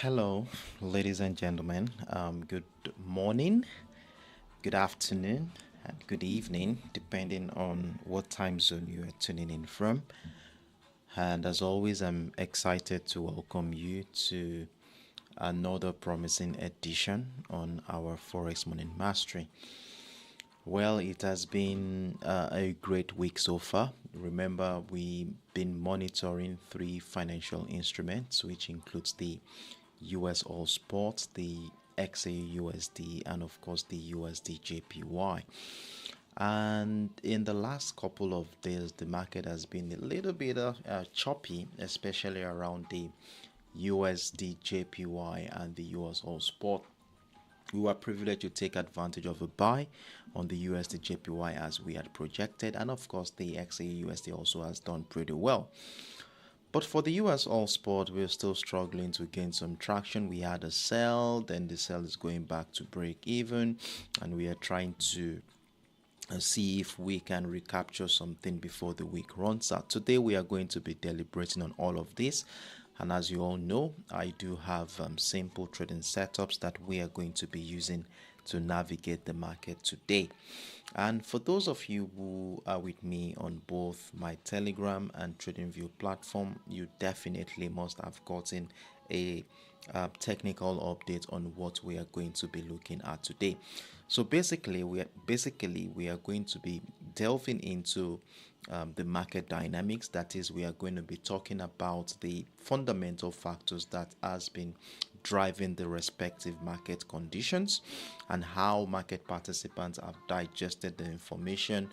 Hello, ladies and gentlemen. Good morning, good afternoon, and good evening, depending on what time zone you are tuning in from. And as always, I'm excited to welcome you to another promising edition on our Forex Morning Mastery. Well, it has been a great week so far. Remember, we've been monitoring three financial instruments, which includes the USOILSPOT, the XAUUSD, and of course the USDJPY. And in the last couple of days, the market has been a little bit choppy, especially around the USDJPY and the USOILSPOT. We were privileged to take advantage of a buy on the USDJPY as we had projected, and of course the XAUUSD also has done pretty well. But for the US All Sport, we're still struggling to gain some traction. We had a sell, then the sell is going back to break even, and we are trying to see if we can recapture something before the week runs out. Today we are going to be deliberating on all of this, and as you all know, I do have simple trading setups that we are going to be using to navigate the market today. And for those of you who are with me on both my Telegram and TradingView platform, you definitely must have gotten a technical update on what we are going to be looking at today. So basically we are going to be delving into the market dynamics. That is, we are going to be talking about the fundamental factors that has been driving the respective market conditions and how market participants have digested the information,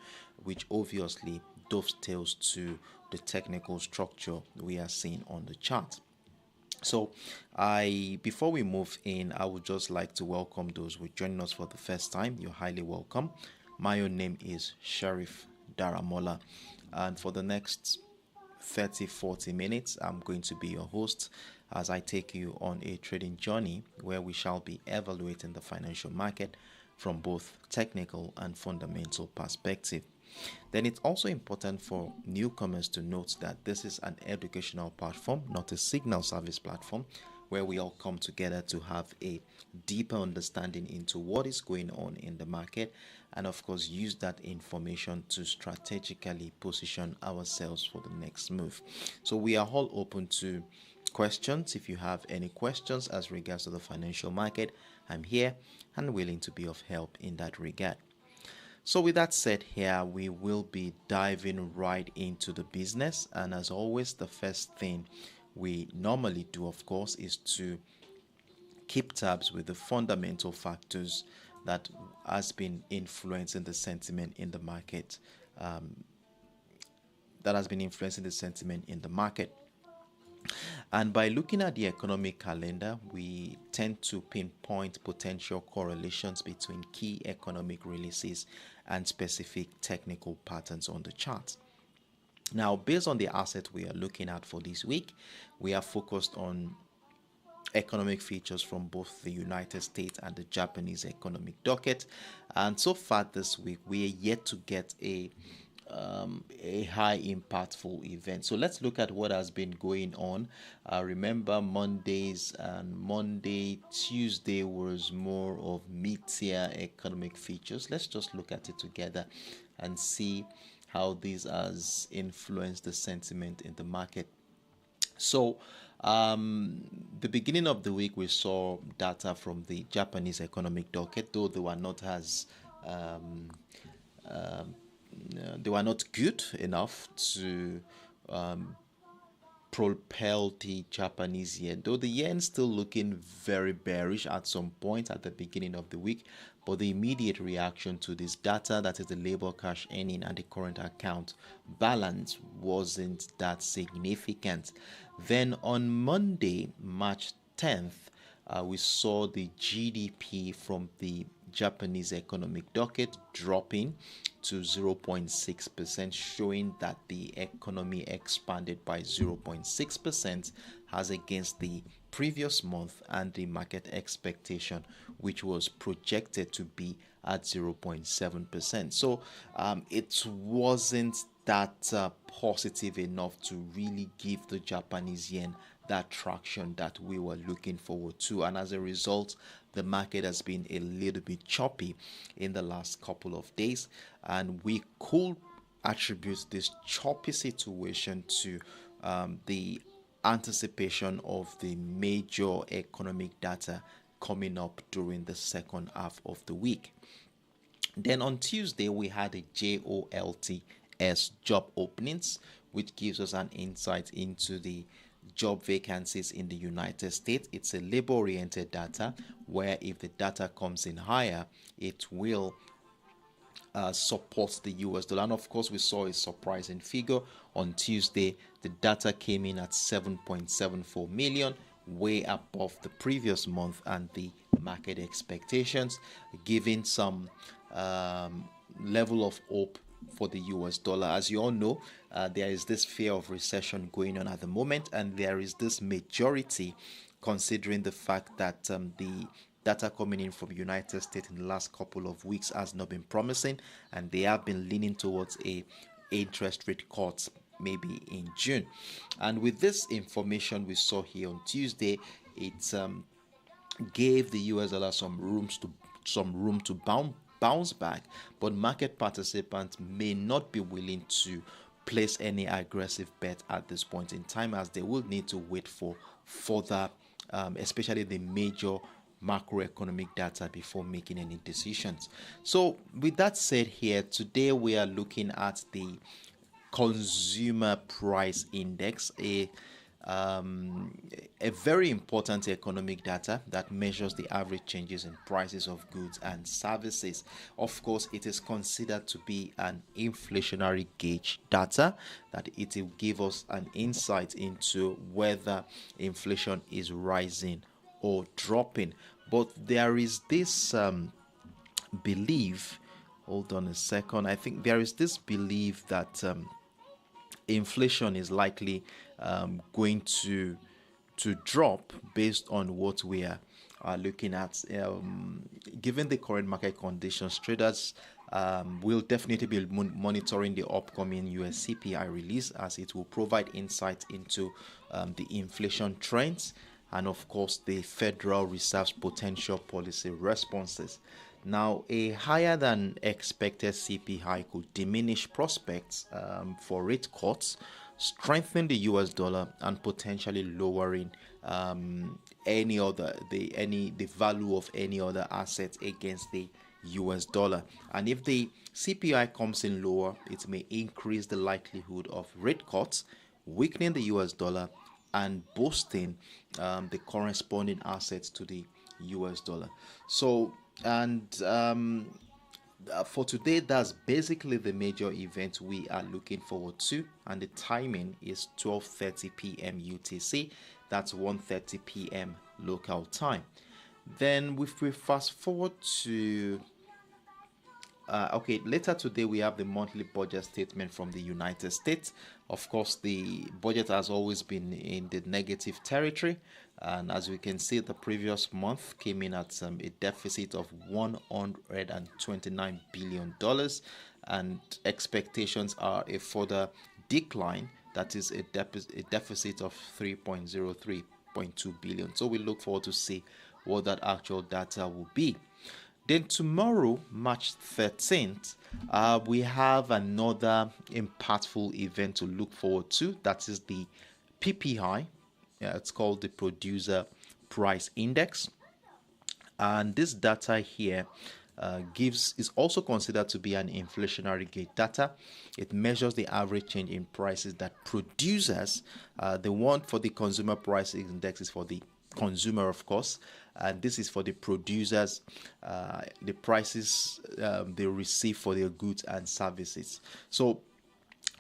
which obviously dovetails to the technical structure we are seeing on the chart. So before we move in, I would just like to welcome those who are joining us for the first time. You're highly welcome. My own name is Sheriff Daramola, and for the next 30-40 minutes I'm going to be your host as I take you on a trading journey where we shall be evaluating the financial market from both technical and fundamental perspective. Then it's also important for newcomers to note that this is an educational platform, not a signal service platform, where we all come together to have a deeper understanding into what is going on in the market, and of course use that information to strategically position ourselves for the next move. So we are all open to questions. If you have any questions as regards to the financial market, I'm here and willing to be of help in that regard. So with that said, here we will be diving right into the business, and as always, the first thing we normally do, of course, is to keep tabs with the fundamental factors that has been influencing the sentiment in the market. And by looking at the economic calendar, we tend to pinpoint potential correlations between key economic releases and specific technical patterns on the chart. Now, based on the asset we are looking at for this week, we are focused on economic features from both the United States and the Japanese economic docket. And so far this week, we are yet to get a high impactful event. So let's look at what has been going on. Remember Tuesday was more of mid-tier economic features. Let's just look at it together and see how this has influenced the sentiment in the market. So the beginning of the week we saw data from the Japanese economic docket, though they were not as they were not good enough to propel the Japanese yen, though the yen still looking very bearish at some point at the beginning of the week. But the immediate reaction to this data, that is the labor cash earning and the current account balance, wasn't that significant. Then on Monday, March 10th, we saw the GDP from the Japanese economic docket dropping to 0.6%, showing that the economy expanded by 0.6% as against the previous month and the market expectation, which was projected to be at 0.7%. So it wasn't that positive enough to really give the Japanese yen that traction that we were looking forward to. And as a result, the market has been a little bit choppy in the last couple of days, and we could attribute this choppy situation to the anticipation of the major economic data coming up during the second half of the week. Then on Tuesday, we had a JOLTS job openings, which gives us an insight into the job vacancies in the United States. It's a labor-oriented data where if the data comes in higher, it will support the US dollar. And of course, we saw a surprising figure on Tuesday. The data came in at 7.74 million, way above the previous month and the market expectations, giving some level of hope for the US dollar. As you all know, there is this fear of recession going on at the moment, and there is this majority considering the fact that the data coming in from United States in the last couple of weeks has not been promising, and they have been leaning towards a interest rate cuts maybe in June. And with this information we saw here on Tuesday, it gave the US dollar some room to bounce back, but market participants may not be willing to place any aggressive bet at this point in time, as they will need to wait for further especially the major macroeconomic data before making any decisions. So with that said, here today we are looking at the consumer price index, a very important economic data that measures the average changes in prices of goods and services. Of course, it is considered to be an inflationary gauge data, that it will give us an insight into whether inflation is rising or dropping. But there is this belief, hold on a second, I think there is this belief that inflation is likely going to drop based on what we are looking at. Given the current market conditions, traders will definitely be monitoring the upcoming US CPI release, as it will provide insight into the inflation trends and of course the Federal Reserve's potential policy responses. Now, a higher than expected CPI could diminish prospects for rate cuts, strengthen the US dollar, and potentially lowering the value of any other assets against the US dollar. And if the CPI comes in lower, it may increase the likelihood of rate cuts, weakening the US dollar and boosting the corresponding assets to the US dollar. So, and for today, that's basically the major event we are looking forward to, and the timing is 12:30 p.m. UTC. That's 1:30 p.m. local time. Then if we fast forward to later today, we have the monthly budget statement from the United States. Of course, the budget has always been in the negative territory, and as we can see, the previous month came in at a deficit of $129 billion, and expectations are a further decline, that is a deficit of 3.03.2 billion. So we look forward to see what that actual data will be. Then tomorrow, March 13th, we have another impactful event to look forward to. That is the PPI. It's called the Producer Price Index. And this data here is also considered to be an inflationary gauge data. It measures the average change in prices that producers, the one for the Consumer Price Index is for the consumer, of course, and this is for the producers, the prices they receive for their goods and services. So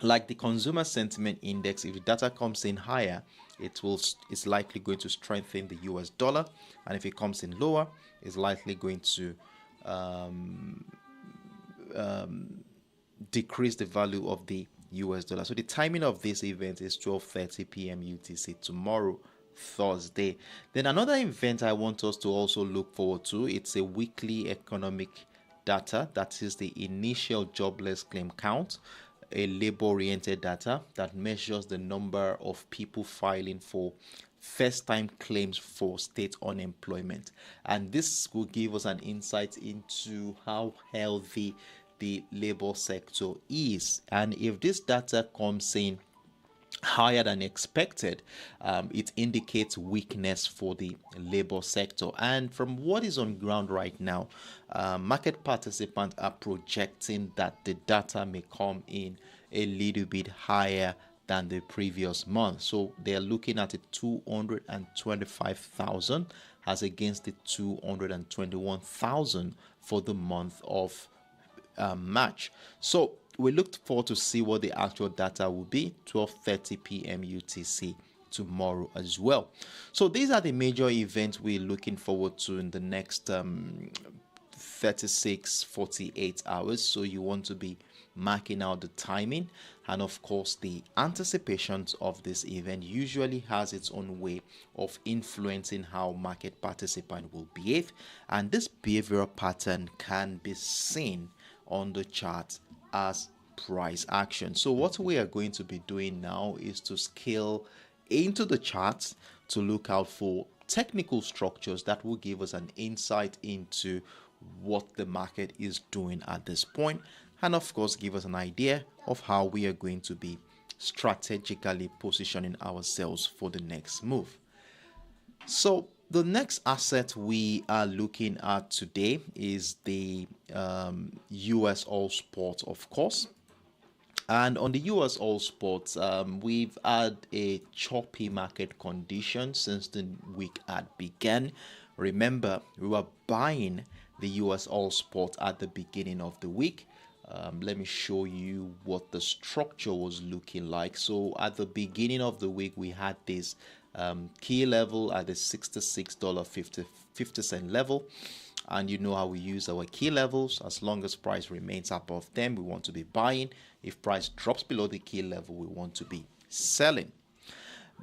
like the Consumer Sentiment Index, if the data comes in higher, it's likely going to strengthen the US dollar, and if it comes in lower, it's likely going to decrease the value of the US dollar. So the timing of this event is 12:30 p.m. UTC tomorrow, Thursday. Then another event I want us to also look forward to, it's a weekly economic data, that is the initial jobless claim count, a labor-oriented data that measures the number of people filing for first-time claims for state unemployment, and this will give us an insight into how healthy the labor sector is. And if this data comes in higher than expected, it indicates weakness for the labor sector. And from what is on ground right now, market participants are projecting that the data may come in a little bit higher than the previous month. So they're looking at it 225,000 as against the 221,000 for the month of March. So we look forward to see what the actual data will be 12:30 p.m. UTC tomorrow as well. So these are the major events we're looking forward to in the next 48 hours. So you want to be marking out the timing, and of course the anticipations of this event usually has its own way of influencing how market participants will behave, and this behavioral pattern can be seen on the chart as price action. So what we are going to be doing now is to scale into the charts to look out for technical structures that will give us an insight into what the market is doing at this point, and of course give us an idea of how we are going to be strategically positioning ourselves for the next move. So the next asset we are looking at today is the USOILSPOT, of course. And on the USOILSPOT, we've had a choppy market condition since the week had began. Remember, we were buying the USOILSPOT at the beginning of the week. Let me show you what the structure was looking like. So at the beginning of the week, we had this key level at the $66.50 level, and you know how we use our key levels. As long as price remains above them, we want to be buying. If price drops below the key level, we want to be selling.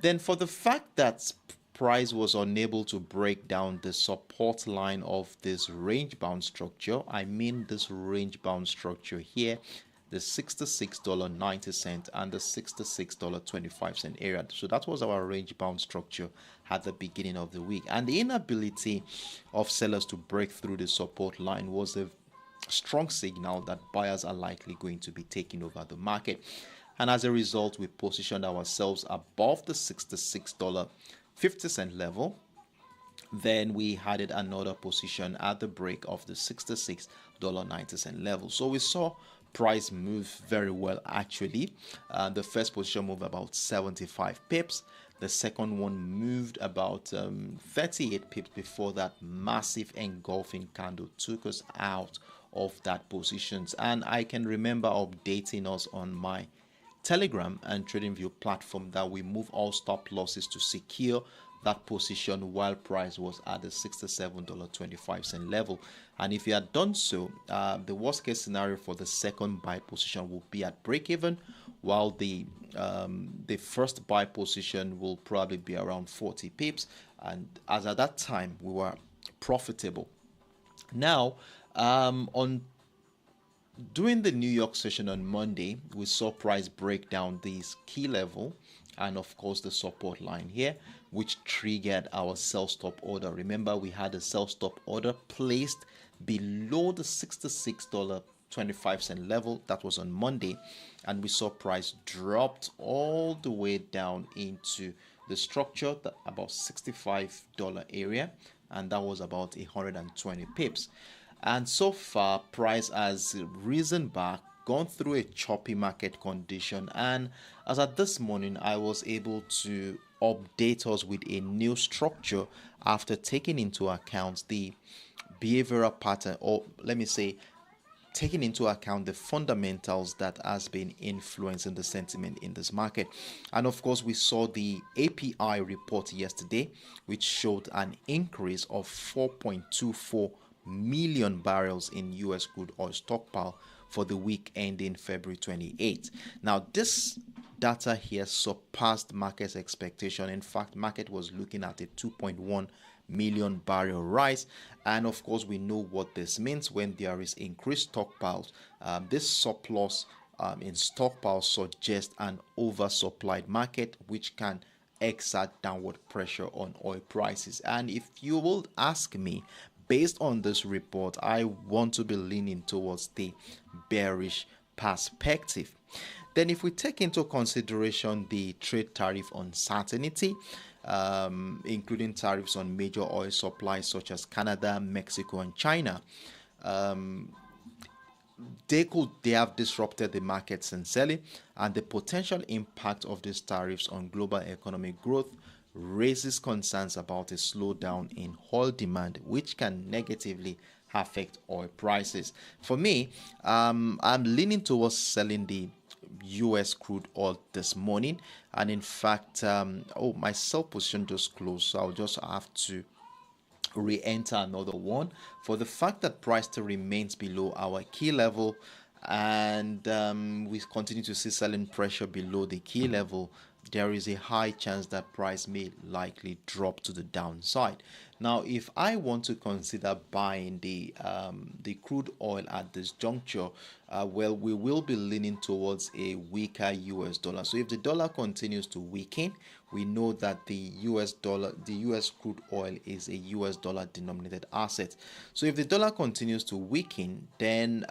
Then for the fact that price was unable to break down the support line of this range bound structure, I mean this range bound structure here, the $66.90 and the $66.25 area. So that was our range bound structure at the beginning of the week, and the inability of sellers to break through the support line was a strong signal that buyers are likely going to be taking over the market, and as a result we positioned ourselves above the $66.50 level. Then we added another position at the break of the $66.90 level. So we saw price move very well actually. The first position moved about 75 pips. The second one moved about 38 pips before that massive engulfing candle took us out of that positions. And I can remember updating us on my Telegram and TradingView platform that we move all stop losses to secure that position while price was at the $67.25 level. And if you had done so, the worst case scenario for the second buy position will be at break even, while the first buy position will probably be around 40 pips, and as at that time we were profitable. Now during the New York session on Monday, we saw price break down this key level and of course the support line here, which triggered our sell stop order. Remember, we had a sell stop order placed below the $66.25 level. That was on Monday, and we saw price dropped all the way down into the structure, about $65 area, and that was about 120 pips. And so far price has risen back, gone through a choppy market condition, and as at this morning I was able to update us with a new structure after taking into account the behavioral pattern, or let me say taking into account the fundamentals that has been influencing the sentiment in this market. And of course we saw the API report yesterday, which showed an increase of 4.24 million barrels in US crude oil stockpile for the week ending February 28. Now this data here surpassed market's expectation. In fact, market was looking at a 2.1 million barrel rise, and of course we know what this means. When there is increased stockpiles, this surplus in stockpiles suggests an oversupplied market, which can exert downward pressure on oil prices. And if you will ask me, based on this report, I want to be leaning towards the bearish perspective. Then if we take into consideration the trade tariff uncertainty, including tariffs on major oil supplies such as Canada, Mexico, and China, they have disrupted the market sincerely, and the potential impact of these tariffs on global economic growth raises concerns about a slowdown in oil demand, which can negatively affect oil prices. For me, I'm leaning towards selling the US crude oil this morning, and in fact, my sell position just closed, so I'll just have to re-enter another one for the fact that price still remains below our key level, and we continue to see selling pressure below the key level. There is a high chance that price may likely drop to the downside. Now, if I want to consider buying the crude oil at this juncture, well, we will be leaning towards a weaker US dollar. So if the dollar continues to weaken, we know that the US crude oil is a US dollar denominated asset. So if the dollar continues to weaken, then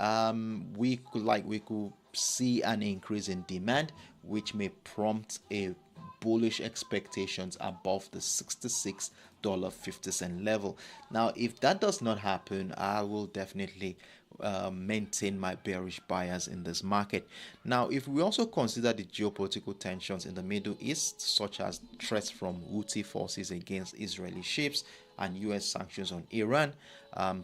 we could see an increase in demand, which may prompt a bullish expectations above the $66.50 level. Now, if that does not happen, I will definitely maintain my bearish bias in this market. Now, if we also consider the geopolitical tensions in the Middle East, such as threats from Houthi forces against Israeli ships and US sanctions on Iran,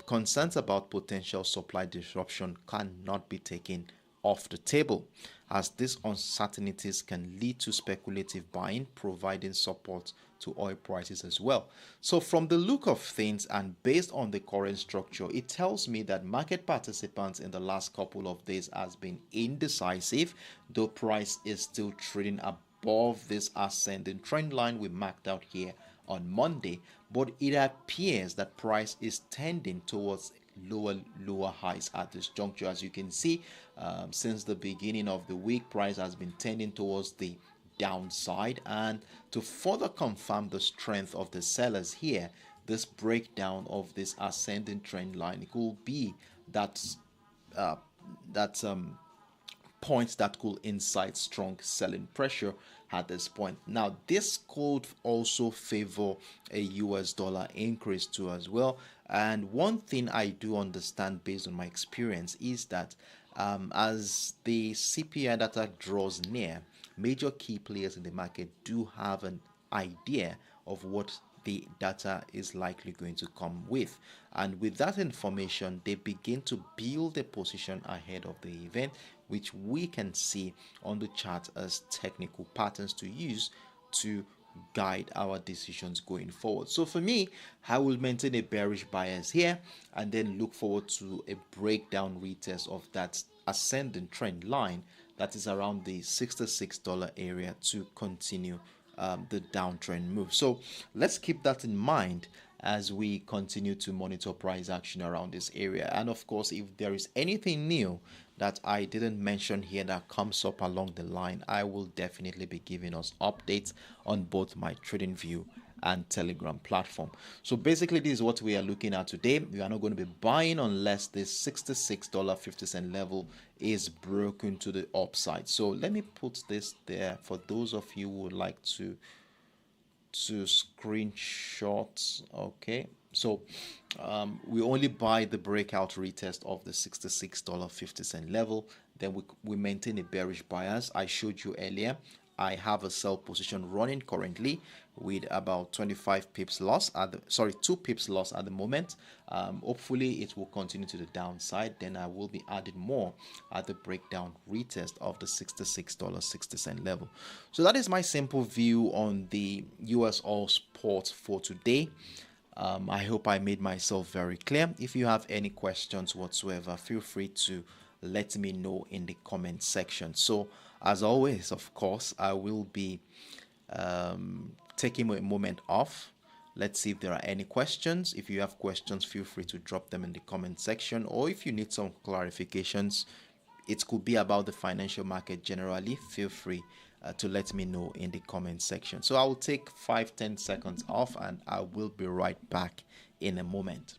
concerns about potential supply disruption cannot be taken off the table, as these uncertainties can lead to speculative buying, providing support to oil prices as well. So from the look of things and based on the current structure, it tells me that market participants in the last couple of days has been indecisive, though price is still trading above this ascending trend line we marked out here on Monday, but it appears that price is tending towards lower highs at this juncture. As you can see, since the beginning of the week, price has been tending towards the downside, and to further confirm the strength of the sellers here, this breakdown of this ascending trend line could be that points that could incite strong selling pressure at this point. Now, this could also favor a US dollar increase too as well. And one thing I do understand based on my experience is that as the CPI data draws near, major key players in the market do have an idea of what the data is likely going to come with, and with that information they begin to build a position ahead of the event, which we can see on the chart as technical patterns to use to guide our decisions going forward. So for me, I will maintain a bearish bias here and then look forward to a breakdown retest of that ascending trend line that is around the $66 area to continue the downtrend move. So let's keep that in mind as we continue to monitor price action around this area. And of course, if there is anything new that I didn't mention here that comes up along the line, I will definitely be giving us updates on both my TradingView and Telegram platform. So basically, this is what we are looking at today. We are not going to be buying unless this $66.50 level is broken to the upside. So let me put this there for those of you who would like to screenshot. Okay, so we only buy the breakout retest of the $66.50 level, then we maintain a bearish bias. I showed you earlier I have a sell position running currently with about 25 pips loss at the 2 pips loss at the moment. Hopefully it will continue to the downside, then I will be adding more at the breakdown retest of the $66.60 level. So that is my simple view on the US oil spot for today. I hope I made myself very clear. If you have any questions whatsoever, feel free to let me know in the comment section. So as always, of course, I will be taking a moment off. Let's see if there are any questions. If you have questions, feel free to drop them in the comment section, or if you need some clarifications, it could be about the financial market generally, feel free to let me know in the comment section. So I will take 5-10 seconds off and I will be right back in a moment.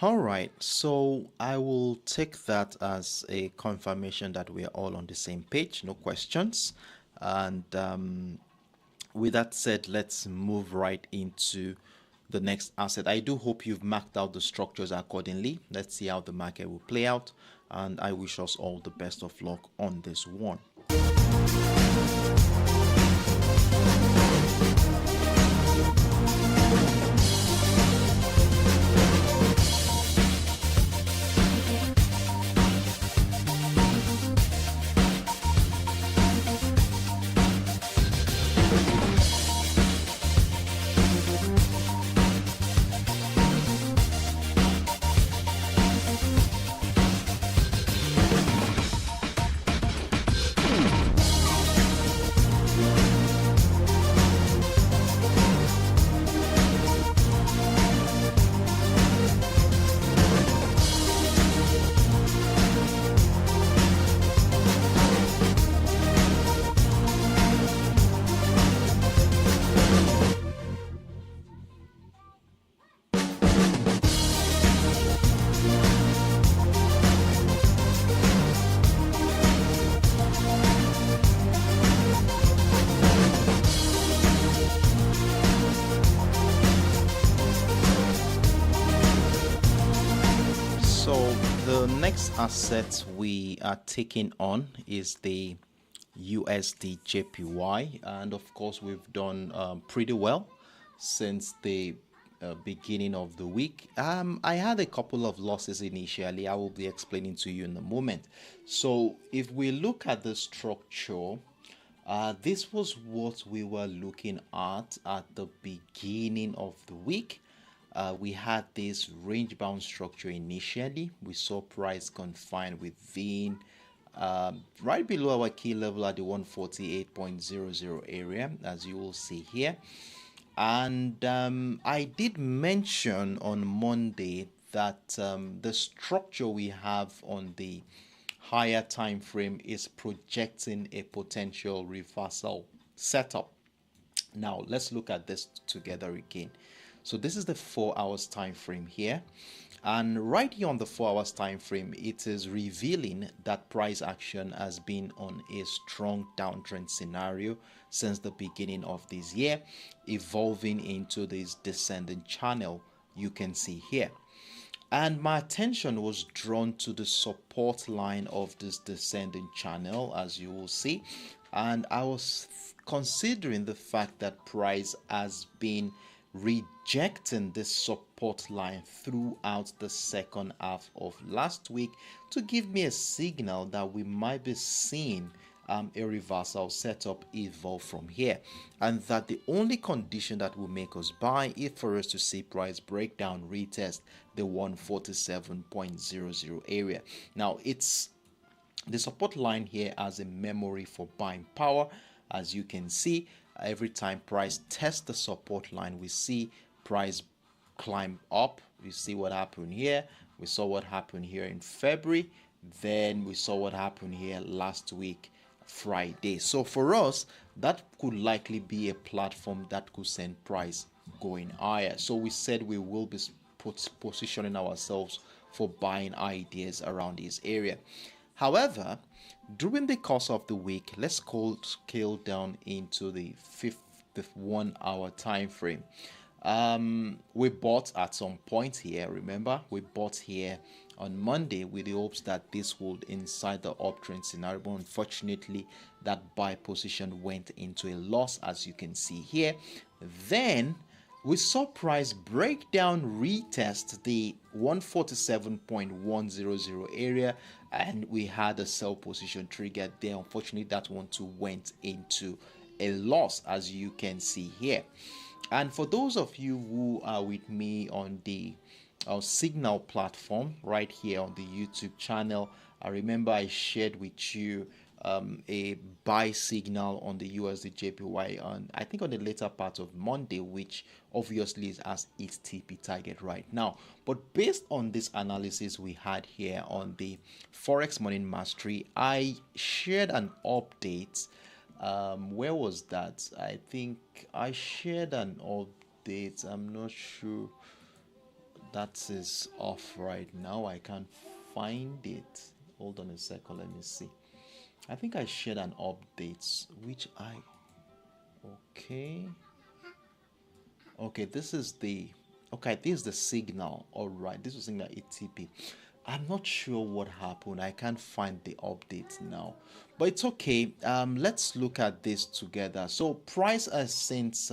All right, so I will take that as a confirmation that we are all on the same page, no questions. And with that said, let's move right into the next asset. I do hope you've marked out the structures accordingly. Let's see how the market will play out, and I wish us all the best of luck on this one. The next asset we are taking on is the USDJPY, and of course we've done pretty well since the beginning of the week. I had a couple of losses initially. I will be explaining to you in a moment. So if we look at the structure, this was what we were looking at the beginning of the week. We had this range bound structure initially. We saw price confined within right below our key level at the 148.00 area, as you will see here. And I did mention on Monday that the structure we have on the higher time frame is projecting a potential reversal setup. Now let's look at this together again. So this is the 4 hours time frame here, and right here on the 4 hours time frame, it is revealing that price action has been on a strong downtrend scenario since the beginning of this year, evolving into this descending channel you can see here. And my attention was drawn to the support line of this descending channel, as you will see, and I was considering the fact that price has been rejecting this support line throughout the second half of last week to give me a signal that we might be seeing a reversal setup evolve from here, and that the only condition that will make us buy is for us to see price break down, retest the 147.00 area. Now it's the support line here as a memory for buying power. As you can see, every time price tests the support line, we see price climb up. We see what happened here. We saw what happened here in February. Then we saw what happened here last week, Friday. So for us, that could likely be a platform that could send price going higher. So we said we will be positioning ourselves for buying ideas around this area. However, during the course of the week, let's scale down into the 1 hour time frame. We bought at some point here. Remember, we bought here on Monday with the hopes that this would inside the uptrend scenario, but unfortunately that buy position went into a loss, as you can see here. Then we saw price break down, retest the 147.100 area, and we had a sell position triggered there. Unfortunately, that one too went into a loss, as you can see here. And for those of you who are with me on the Signal platform right here on the YouTube channel, I remember I shared with you a buy signal on the USDJPY on, I think, on the later part of Monday, which obviously is as its TP target right now. But based on this analysis we had here on the Forex Morning Mastery, I shared an update. Where was that? I think I shared an update. I'm not sure. That is off right now. I can't find it. Hold on a second. Let me see. I think I shared an update, which okay. This is the signal. All right, this was signal ATP. I'm not sure what happened. I can't find the update now, but it's okay. Let's look at this together. So price has since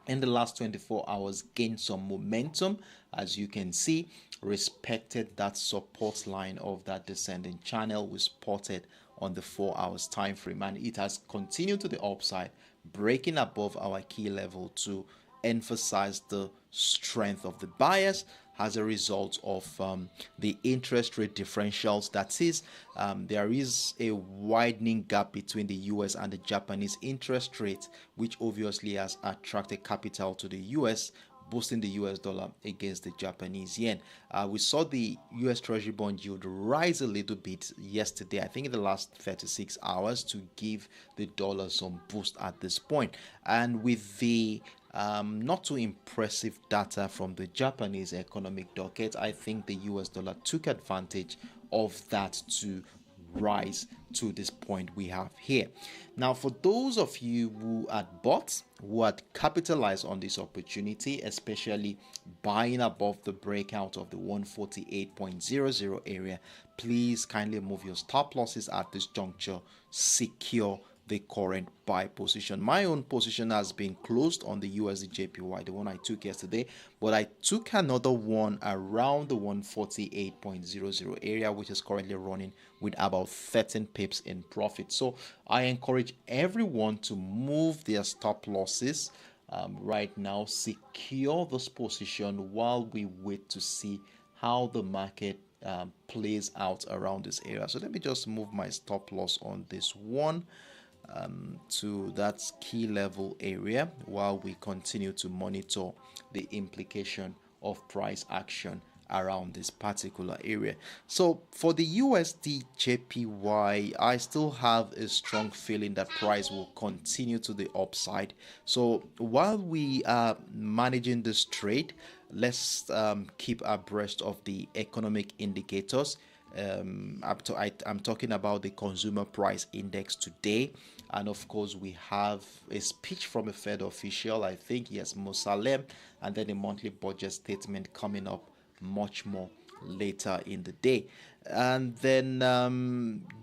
in the last 24 hours gained some momentum, as you can see, respected that support line of that descending channel we spotted on the 4 hours time frame, and it has continued to the upside, breaking above our key level to emphasize the strength of the bias as a result of the interest rate differentials. That is, there is a widening gap between the US and the Japanese interest rate, which obviously has attracted capital to the US, boosting the US dollar against the Japanese yen. We saw the US Treasury bond yield rise a little bit yesterday, I think in the last 36 hours, to give the dollar some boost at this point. And with the not too impressive data from the Japanese economic docket, I think the US dollar took advantage of that to rise to this point we have here. Now, for those of you who had bought, who had capitalized on this opportunity, especially buying above the breakout of the 148.00 area, please kindly move your stop losses at this juncture. Secure the current buy position. My own position has been closed on the USDJPY, the one I took yesterday, but I took another one around the 148.00 area, which is currently running with about 13 pips in profit. So I encourage everyone to move their stop losses right now, secure this position while we wait to see how the market plays out around this area. So let me just move my stop loss on this one to that key level area while we continue to monitor the implication of price action around this particular area. So for the USDJPY, I still have a strong feeling that price will continue to the upside. So while we are managing this trade, let's keep abreast of the economic indicators. I'm talking about the consumer price index today, and of course we have a speech from a Fed official, I think, yes, Mosalem, and then a monthly budget statement coming up much more later in the day. And then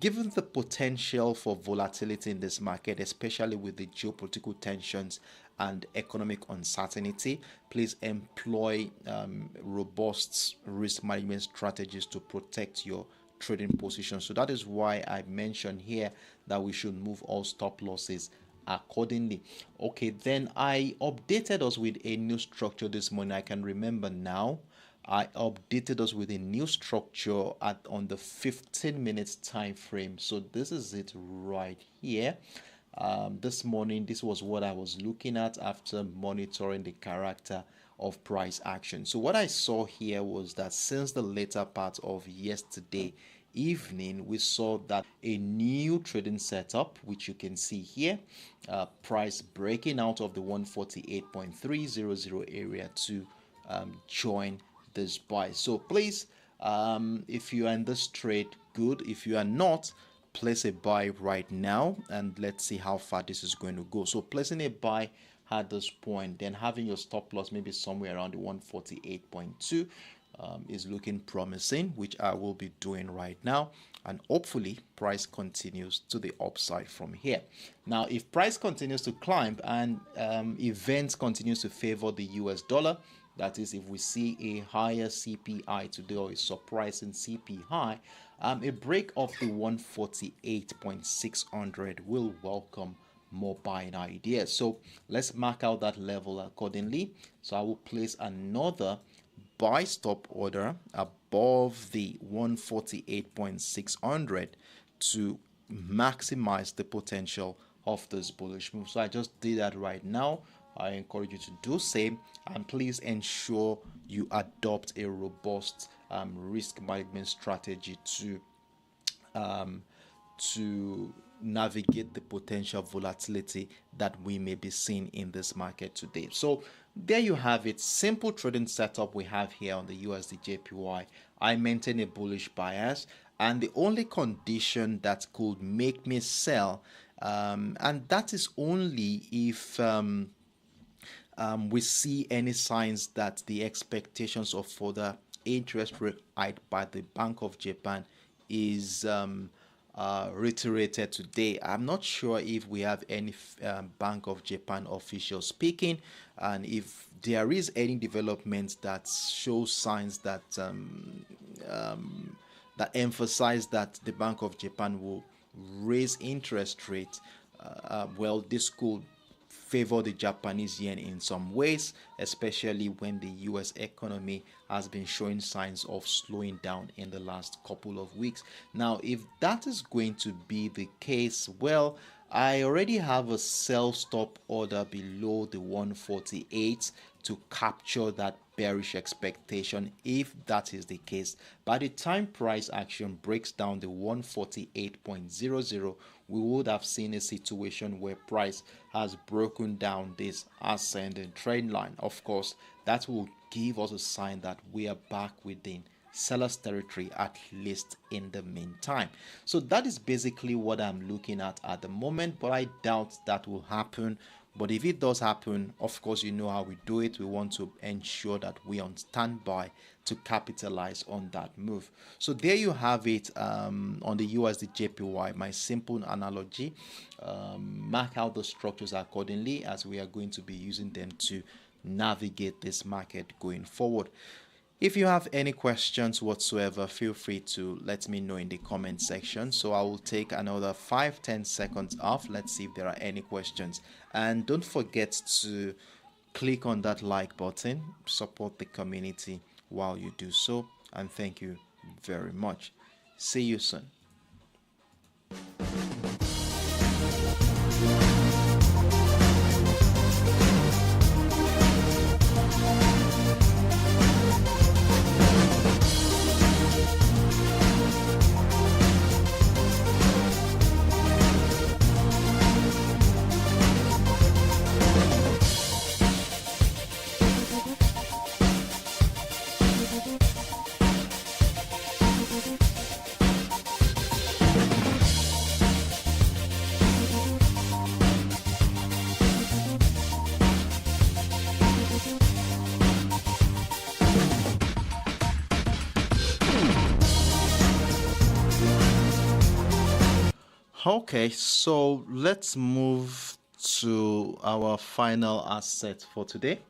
given the potential for volatility in this market, especially with the geopolitical tensions and economic uncertainty, please employ robust risk management strategies to protect your trading position. So that is why I mentioned here that we should move all stop losses accordingly. Okay, then I updated us with a new structure this morning. I can remember now. I updated us with a new structure on the 15 minutes time frame. So this is it right here. This morning, this was what I was looking at after monitoring the character of price action. So what I saw here was that since the later part of yesterday evening, we saw that a new trading setup, which you can see here, price breaking out of the 148.300 area to join this buy. So please, if you are in this trade, good. If you are not, place a buy right now and let's see how far this is going to go. So placing a buy at this point, then having your stop loss maybe somewhere around the 148.2, is looking promising, which I will be doing right now, and hopefully price continues to the upside from here. Now if price continues to climb and events continues to favor the US dollar, that is, if we see a higher CPI today or a surprising CPI, a break of the 148.600 will welcome more buying ideas. So let's mark out that level accordingly. So I will place another buy stop order above the 148.600 to maximize the potential of this bullish move. So I just did that right now. I encourage you to do same, and please ensure you adopt a robust risk management strategy to navigate the potential volatility that we may be seeing in this market today. So there you have it. Simple trading setup we have here on the USDJPY. I maintain a bullish bias, and the only condition that could make me sell, and that is only if we see any signs that the expectations of further interest rate hike by the Bank of Japan is reiterated today. I'm not sure if we have any Bank of Japan official speaking, and if there is any development that shows signs that that emphasize that the Bank of Japan will raise interest rates, well, this could favor the Japanese yen in some ways, especially when the US economy has been showing signs of slowing down in the last couple of weeks. Now, if that is going to be the case, well, I already have a sell stop order below the 148 to capture that bearish expectation. If that is the case, by the time price action breaks down the 148.00, we would have seen a situation where price has broken down this ascending trend line. Of course, that will give us a sign that we are back within seller's territory, at least in the meantime. So that is basically what I'm looking at the moment, but I doubt that will happen. But if it does happen, of course, you know how we do it. We want to ensure that we are on standby to capitalize on that move. So there you have it, on the USDJPY, my simple analogy. Mark out the structures accordingly, as we are going to be using them to navigate this market going forward. If you have any questions whatsoever, feel free to let me know in the comment section. So I will take another 5-10 seconds off. Let's see if there are any questions. And don't forget to click on that like button, support the community while you do so. And thank you very much. See you soon. Okay, so let's move to our final asset for today.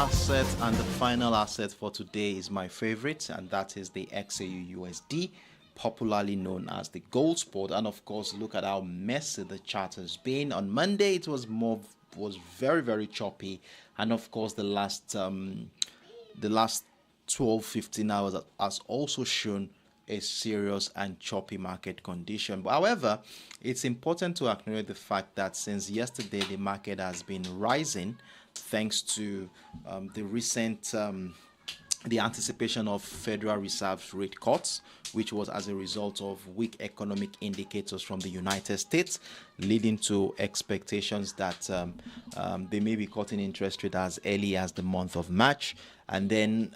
asset, and the final asset for today is my favorite, and that is the XAUUSD, popularly known as the gold spot. And of course, look at how messy the chart has been. On Monday it was very choppy, and of course the last 12-15 hours has also shown a serious and choppy market condition. But however, it's important to acknowledge the fact that since yesterday the market has been rising thanks to the recent the anticipation of Federal Reserve's rate cuts, which was as a result of weak economic indicators from the United States, leading to expectations that they may be cutting interest rate as early as the month of March. And then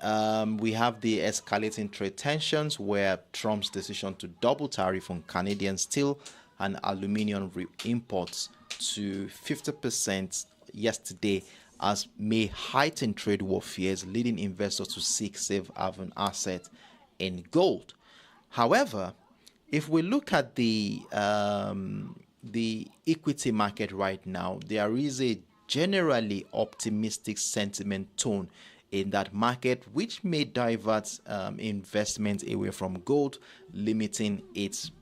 we have the escalating trade tensions, where Trump's decision to double tariff on Canadian steel and aluminium imports to 50% yesterday as may heighten trade war fears, leading investors to seek safe haven asset in gold. However, if we look at the equity market right now, there is a generally optimistic sentiment tone in that market, which may divert investment away from gold, limiting its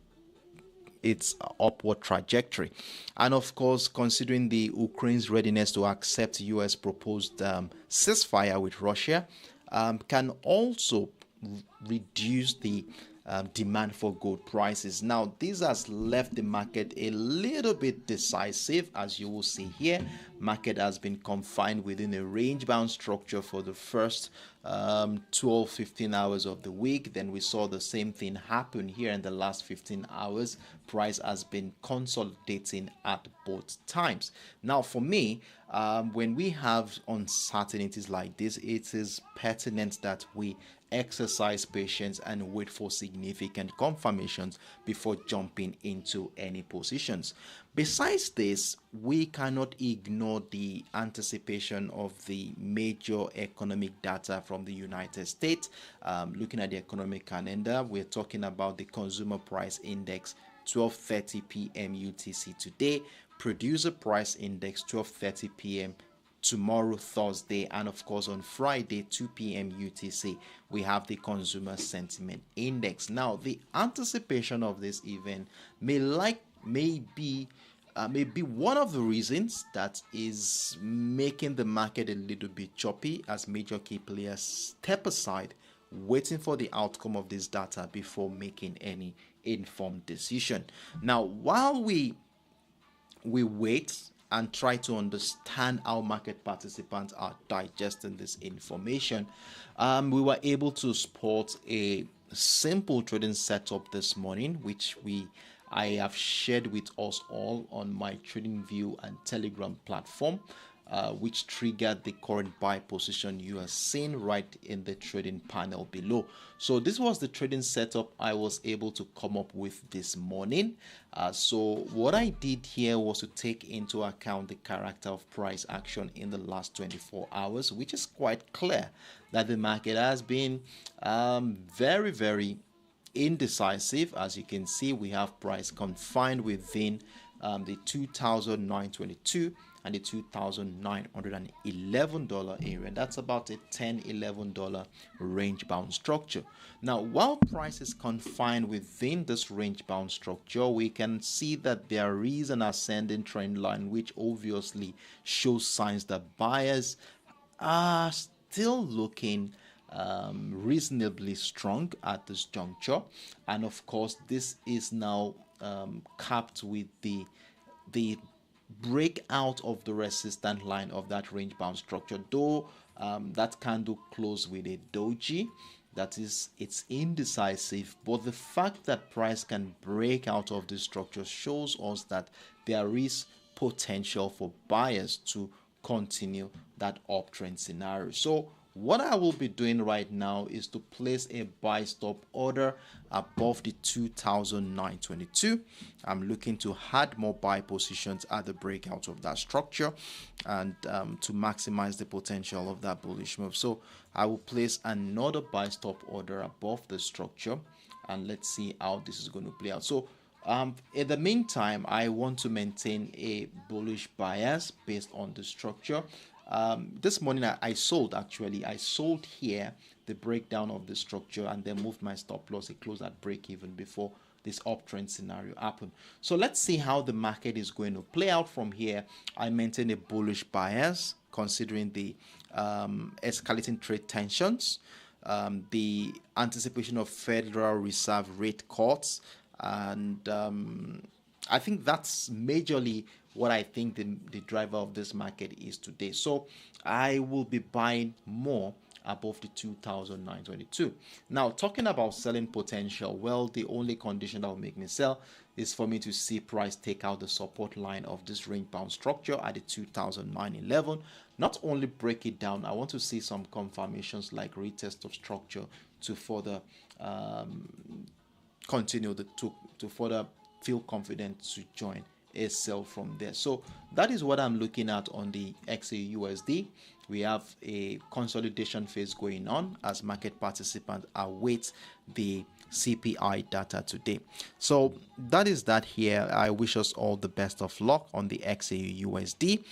upward trajectory. And of course, considering the Ukraine's readiness to accept US proposed ceasefire with Russia, can also reduce the demand for gold prices. Now, this has left the market a little bit decisive. As you will see here, market has been confined within a range-bound structure for the first 12-15 hours of the week. Then we saw the same thing happen here in the last 15 hours. Price has been consolidating at both times. Now, for me, when we have uncertainties like this, it is pertinent that we exercise patience and wait for significant confirmations before jumping into any positions. Besides this, we cannot ignore the anticipation of the major economic data from the United States. Looking at the economic calendar, we're talking about the Consumer Price Index 12:30 p.m. UTC today, Producer Price Index 12:30 p.m. tomorrow, Thursday, and of course on Friday 2 p.m. UTC we have the Consumer Sentiment Index. Now, the anticipation of this event may be one of the reasons that is making the market a little bit choppy, as major key players step aside, waiting for the outcome of this data before making any informed decision. Now, while we wait and try to understand how market participants are digesting this information, we were able to spot a simple trading setup this morning, which I have shared with us all on my TradingView and Telegram platform, which triggered the current buy position you are seeing right in the trading panel below. So this was the trading setup I was able to come up with this morning. So what I did here was to take into account the character of price action in the last 24 hours, which is quite clear that the market has been very indecisive. As you can see, we have price confined within the 2,922 and the $2,911 area. That's about a $10-11 range bound structure. Now, while price is confined within this range bound structure, we can see that there is an ascending trend line, which obviously shows signs that buyers are still looking reasonably strong at this juncture. And of course, this is now capped with the breakout of the resistance line of that range bound structure, though that candle closed with a doji. That is, it's indecisive, but the fact that price can break out of this structure shows us that there is potential for buyers to continue that uptrend scenario. So what I will be doing right now is to place a buy stop order above the 2,922. I'm looking to add more buy positions at the breakout of that structure and to maximize the potential of that bullish move. So I will place another buy stop order above the structure, and let's see how this is going to play out. So in the meantime, I want to maintain a bullish bias based on the structure. This morning I sold, actually. I sold here, the breakdown of the structure, and then moved my stop loss. It closed at break even before this uptrend scenario happened. So let's see how the market is going to play out from here. I maintain a bullish bias considering the escalating trade tensions, the anticipation of Federal Reserve rate cuts, and I think that's majorly what I think the driver of this market is today. So I will be buying more above the 2,922. Now, talking about selling potential, well, the only condition that will make me sell is for me to see price take out the support line of this range bound structure at the 2,911. Not only break it down, I want to see some confirmations like retest of structure to further continue to further feel confident to join a sell from there. So that is what I'm looking at on the XAUUSD. We have a consolidation phase going on as market participants await the CPI data today. So that is that here. I wish us all the best of luck on the XAUUSD.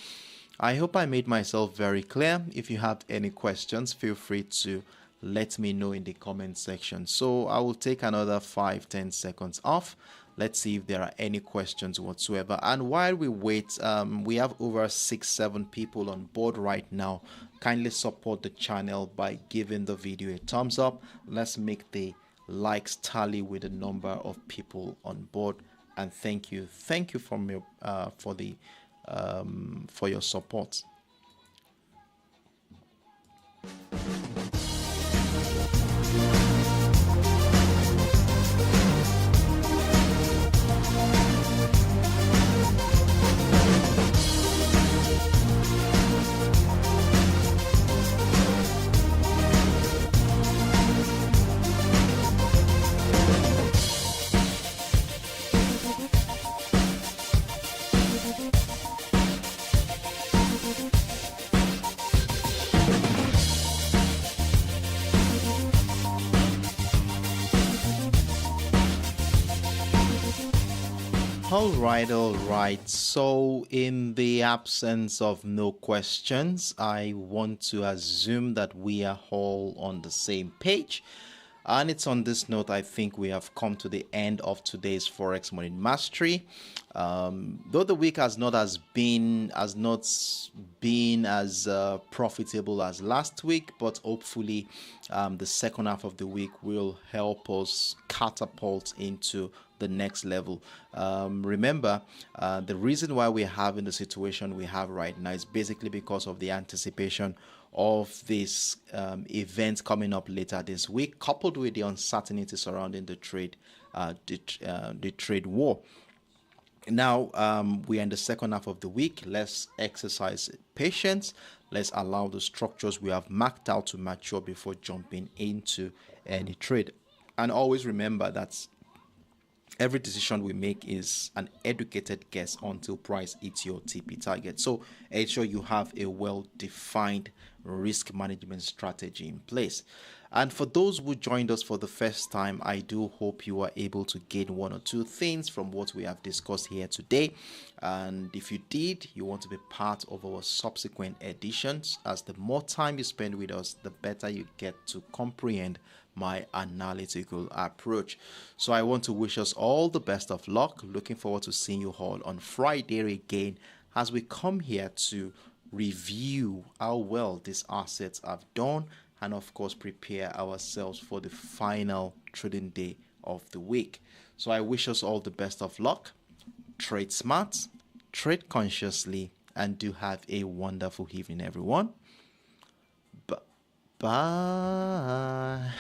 I hope I made myself very clear. If you have any questions, feel free to let me know in the comment section. So I will take another 5-10 seconds off. Let's see if there are any questions whatsoever. And while we wait, we have over 6-7 people on board right now. Kindly support the channel by giving the video a thumbs up. Let's make the likes tally with the number of people on board. And thank you for your support. All right. So in the absence of no questions, I want to assume that we are all on the same page. And it's on this note, I think we have come to the end of today's Forex Money Mastery. Though the week has not been as profitable as last week, but hopefully the second half of the week will help us catapult into the next level. Remember, the reason why we're having the situation we have right now is basically because of the anticipation of this event coming up later this week, coupled with the uncertainty surrounding the trade war. Now we are in the second half of the week. Let's exercise patience. Let's allow the structures we have marked out to mature before jumping into any trade. And always remember that every decision we make is an educated guess until price hits your TP target. So ensure you have a well-defined risk management strategy in place. And for those who joined us for the first time, I do hope you are able to gain one or two things from what we have discussed here today. And if you did, you want to be part of our subsequent editions, as the more time you spend with us, the better you get to comprehend my analytical approach. So I want to wish us all the best of luck. Looking forward to seeing you all on Friday again as we come here to review how well these assets have done, and of course prepare ourselves for the final trading day of the week. So I wish us all the best of luck. Trade smart, trade consciously, and do have a wonderful evening, everyone. Bye.